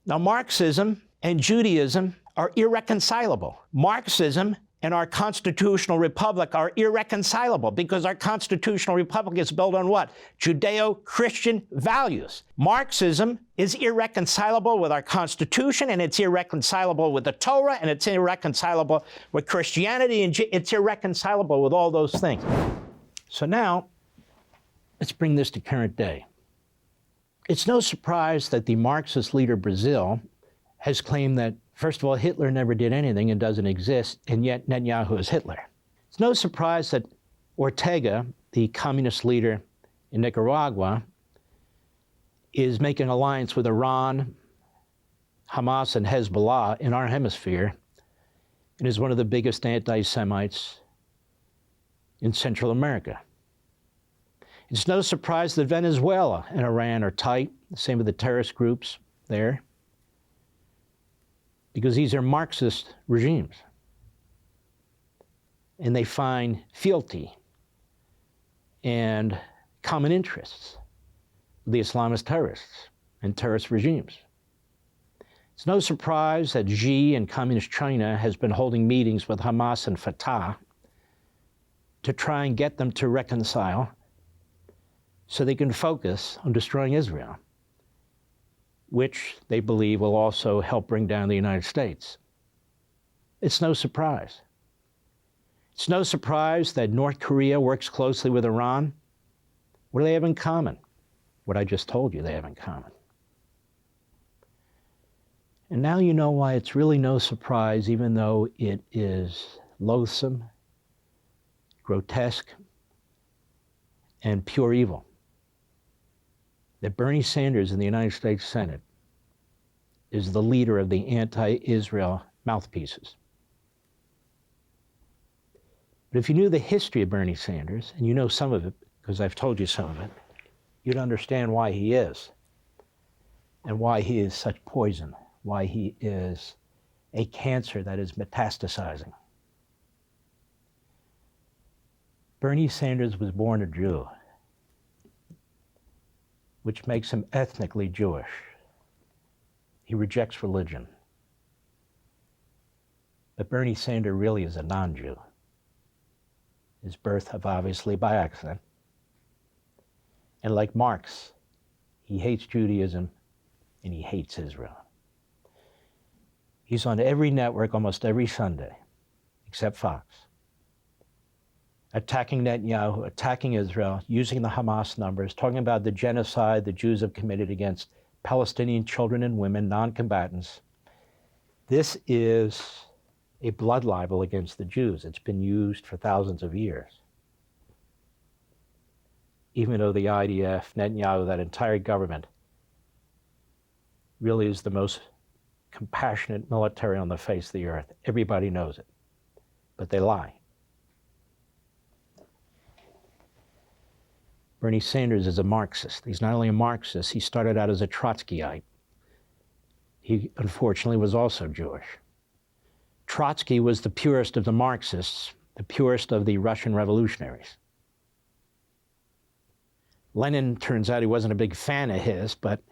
Now, Marxism and Judaism are irreconcilable. Marxism and our constitutional republic are irreconcilable because our constitutional republic is built on what? Judeo-Christian values. Marxism is irreconcilable with our Constitution, and it's irreconcilable with the Torah, and it's irreconcilable with Christianity, and it's irreconcilable with all those things. So now, let's bring this to current day. It's no surprise that the Marxist leader Brazil has claimed that, first of all, Hitler never did anything and doesn't exist, and yet Netanyahu is Hitler. It's no surprise that Ortega, the communist leader in Nicaragua, is making alliance with Iran, Hamas, and Hezbollah in our hemisphere, and is one of the biggest anti-Semites in Central America. It's no surprise that Venezuela and Iran are tight, the same with the terrorist groups there, because these are Marxist regimes. And they find fealty and common interests with the Islamist terrorists and terrorist regimes. It's no surprise that Xi and Communist China has been holding meetings with Hamas and Fatah to try and get them to reconcile so they can focus on destroying Israel, which they believe will also help bring down the United States. It's no surprise. It's no surprise that North Korea works closely with Iran. What do they have in common? What I just told you they have in common. And now you know why it's really no surprise, even though it is loathsome, grotesque, and pure evil, that Bernie Sanders in the United States Senate is the leader of the anti-Israel mouthpieces. But if you knew the history of Bernie Sanders, and you know some of it, because I've told you some of it, you'd understand why he is, and why he is such poison, why he is a cancer that is metastasizing. Bernie Sanders was born a Jew, which makes him ethnically Jewish. He rejects religion. But Bernie Sanders really is a non-Jew. His birth obviously by accident. And like Marx, he hates Judaism and he hates Israel. He's on every network almost every Sunday, except Fox, attacking Netanyahu, attacking Israel, using the Hamas numbers, talking about the genocide the Jews have committed against Palestinian children and women, non-combatants. This is a blood libel against the Jews. It's been used for thousands of years. Even though the IDF, Netanyahu, that entire government, really is the most compassionate military on the face of the earth. Everybody knows it, but they lie. Bernie Sanders is a Marxist. He's not only a Marxist, he started out as a Trotskyite. He, unfortunately, was also Jewish. Trotsky was the purest of the Marxists, the purest of the Russian revolutionaries. Lenin, turns out he wasn't a big fan of his, but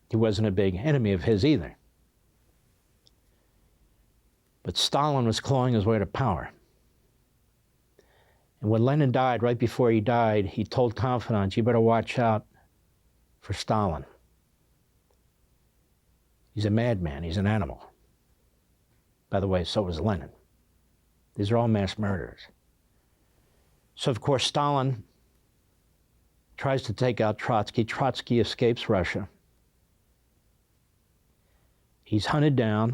he wasn't a big enemy of his either. But Stalin was clawing his way to power. And when Lenin died, right before he died, he told confidants, you better watch out for Stalin. He's a madman, he's an animal. By the way, so was Lenin. These are all mass murderers. So of course, Stalin tries to take out Trotsky. Trotsky escapes Russia. He's hunted down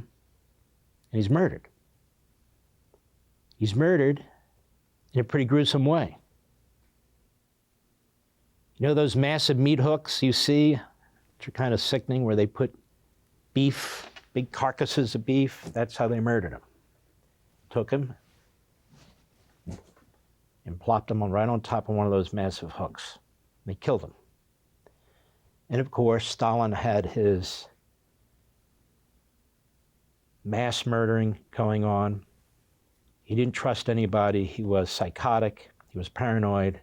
and he's murdered. He's murdered in a pretty gruesome way. You know those massive meat hooks you see, which are kind of sickening, where they put beef, big carcasses of beef? That's how they murdered him. Took him and plopped him right on top of one of those massive hooks. They killed him. And of course, Stalin had his mass murdering going on. He didn't trust anybody. He was psychotic. He was paranoid.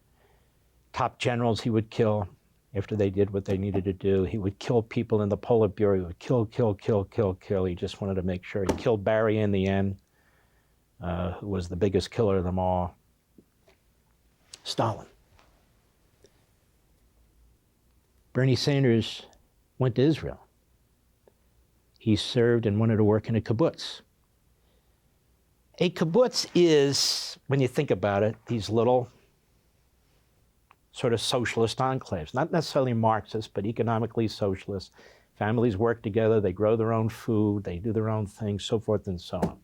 Top generals he would kill. after they did what they needed to do. He would kill people in the Politburo. He would kill. He just wanted to make sure. He killed Barry in the end, who was the biggest killer of them all. Stalin. Bernie Sanders went to Israel. He served and wanted to work in a kibbutz. A kibbutz is, when you think about it, these little sort of socialist enclaves, not necessarily Marxist, but economically socialist. Families work together, they grow their own food, they do their own things, so forth and so on.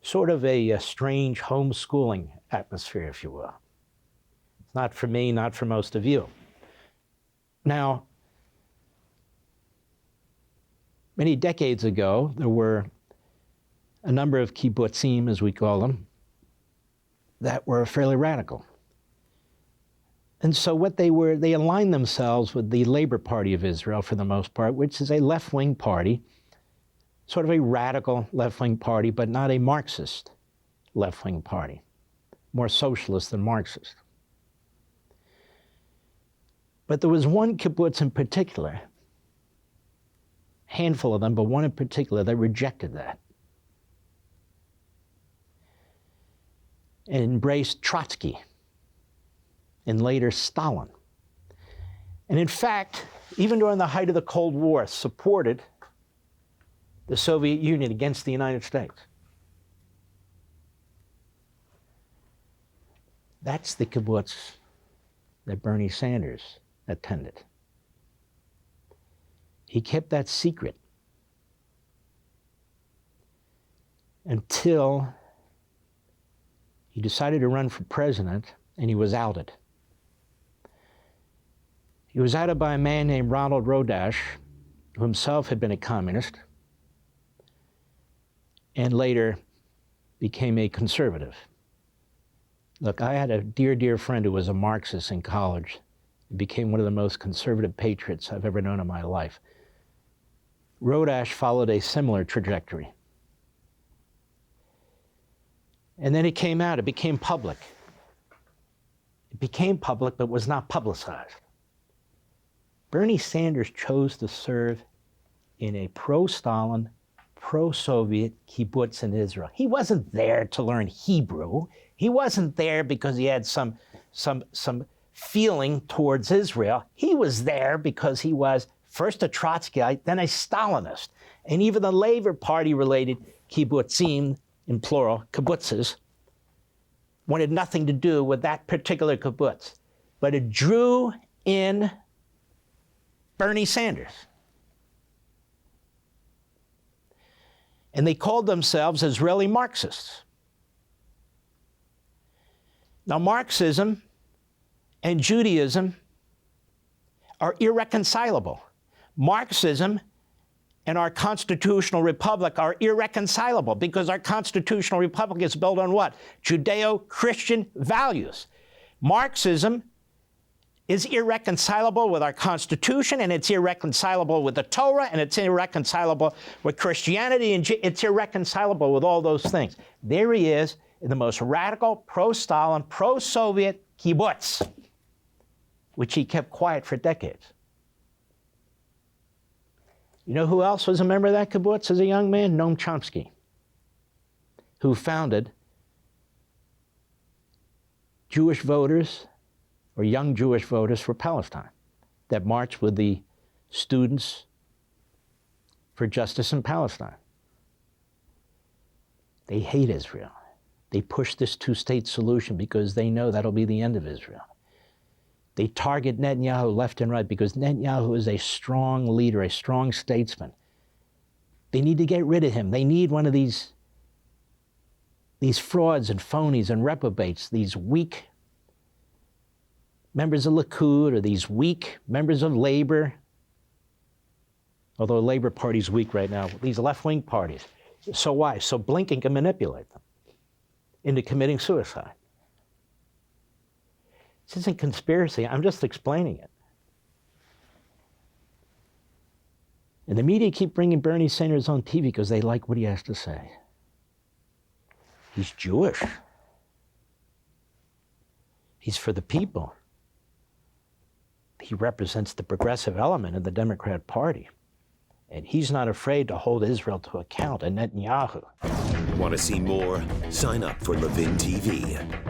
Sort of a strange homeschooling atmosphere, if you will. It's not for me, not for most of you. Now, many decades ago, there were a number of kibbutzim, as we call them, that were fairly radical. And so what they were, they aligned themselves with the Labor Party of Israel for the most part, which is a left-wing party, sort of a radical left-wing party, but not a Marxist left-wing party, more socialist than Marxist. But there was one kibbutz in particular, handful of them, but one in particular that rejected that and embraced Trotsky and later Stalin. And in fact, even during the height of the Cold War, supported the Soviet Union against the United States. That's the kibbutz that Bernie Sanders attended. He kept that secret until he decided to run for president, and he was outed. He was outed by a man named Ronald Rodash, who himself had been a communist, and later became a conservative. Look, I had a dear, dear friend who was a Marxist in college. He became one of the most conservative patriots I've ever known in my life. Rodash followed a similar trajectory. And then it came out, it became public. It became public, but was not publicized. Bernie Sanders chose to serve in a pro-Stalin, pro-Soviet kibbutz in Israel. He wasn't there to learn Hebrew. He wasn't there because he had some feeling towards Israel. He was there because he was first a Trotskyite, then a Stalinist. And even the Labor Party-related kibbutzim, in plural, kibbutzes, wanted nothing to do with that particular kibbutz. But it drew in Bernie Sanders. And they called themselves Israeli Marxists. Now, Marxism and Judaism are irreconcilable. Marxism and our constitutional republic are irreconcilable because our constitutional republic is built on what? Judeo-Christian values. Marxism is irreconcilable with our Constitution, and it's irreconcilable with the Torah, and it's irreconcilable with Christianity, and it's irreconcilable with all those things. There he is in the most radical, pro-Stalin, pro-Soviet kibbutz, which he kept quiet for decades. You know who else was a member of that kibbutz as a young man? Noam Chomsky, who founded Jewish voters, or young Jewish voters for Palestine, that marched with the students for justice in Palestine. They hate Israel. They push this two-state solution because they know that'll be the end of Israel. They target Netanyahu left and right because Netanyahu is a strong leader, a strong statesman. They need to get rid of him. They need one of these frauds and phonies and reprobates, these weak members of Likud, or these weak members of Labor, although the Labor Party's weak right now, these left-wing parties. So why? So Blinken can manipulate them into committing suicide. This isn't conspiracy, I'm just explaining it. And the media keep bringing Bernie Sanders on TV because they like what he has to say. He's Jewish. He's for the people. he represents the progressive element of the Democrat Party. And he's not afraid to hold Israel to account, and Netanyahu. Want to see more? Sign up for Levin TV.